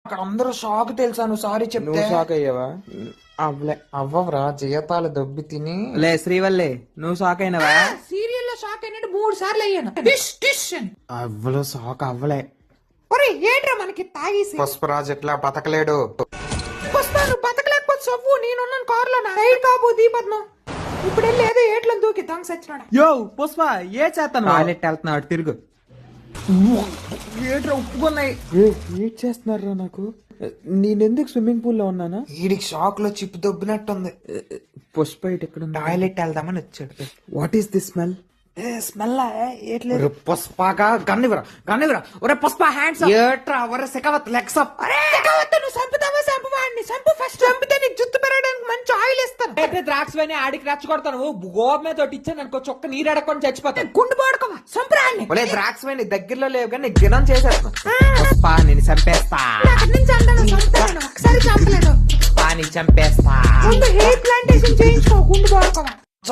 అక్కడ అందరూ షాక్ తెలుసా నువ్వు సారీ చెప్తే. నువ్వు షాక్ అయ్యావా? అవ్వరా జీతాలు దొబ్బి తిని. లే శ్రీవల్లే, నువ్వు షాక్ అయినవా? సీరియల్ లో షాక్ అయినట్టు 3 సార్లు అయ్యాను. డిష్ డిష్ అని. అవ్వలో షాక్ అవ్వలే. ఒరే ఏంట్రా మనకి తాగేసి. పుష్పరాజ్ ఎట్లా బతకలేడు. పుష్ప నువ్వు బతకలేకపోతే సవ్వు, నేనున్నాను కారులో. సైడ్ బాబు దీపద్మం ఇప్పుడు వెళ్ళి ఏదో ఏట్లో దూకి తంగ సచ్చినాడా. యో పుష్ప, ఏ చేస్తాను? టాయిలెట్ వెళ్తున్నాడు, తిరుగు. ఏట్రా ఉప్పుకున్నాయి. ఏడ్ చేస్తున్నారా నాకు? నేనెందుకు స్విమ్మింగ్ పూల్ లో ఉన్నానా? వీడికి షాక్ లో చిప్పు దొబ్బినట్టుంది. పుష్ప ఇటు ఎక్కడ? టాయిలెట్ వెళ్దామని వచ్చాడు. What is this smell? Smell ఏట్లేదు. పుష్పగా గన్నివరా ఒరే పుష్ప హ్యాండ్స్ ఏట్రా ఒరే శకవత్ లెగ్స్ అప్. శకవత్ నువ్వు చంపుతావా? చంపవాడిని చంపు ఫస్ట్. చంపితే నీకు జుట్టు పెరగడానికి మంచి ఆయిల్ ఇస్తాను. అయితే ద్రాక్ష వేని ఆడికి రెచ్చగొడతాను. గోమే తోటి ఇచ్చాను అనుకో, చొక్క నీరు అడగకుండా చచ్చిపోతాను. గుండు పోడుకోవా చంపరాన్ని. ఒరే ద్రాక్ష నీ దగ్గరలో లేవు కానీ నీకు దినం చేసేస్తా. పుష్ప నేను చంపేస్తా. అక్కడి నుంచి అంటాను చంపుతాను. ఒకసారి చంపలేదు. పుష్ప నీ చంపేస్తా. ముందు హెయిర్ ప్లాంటేషన్ చేయించుకో గుండు పోడుకోవా.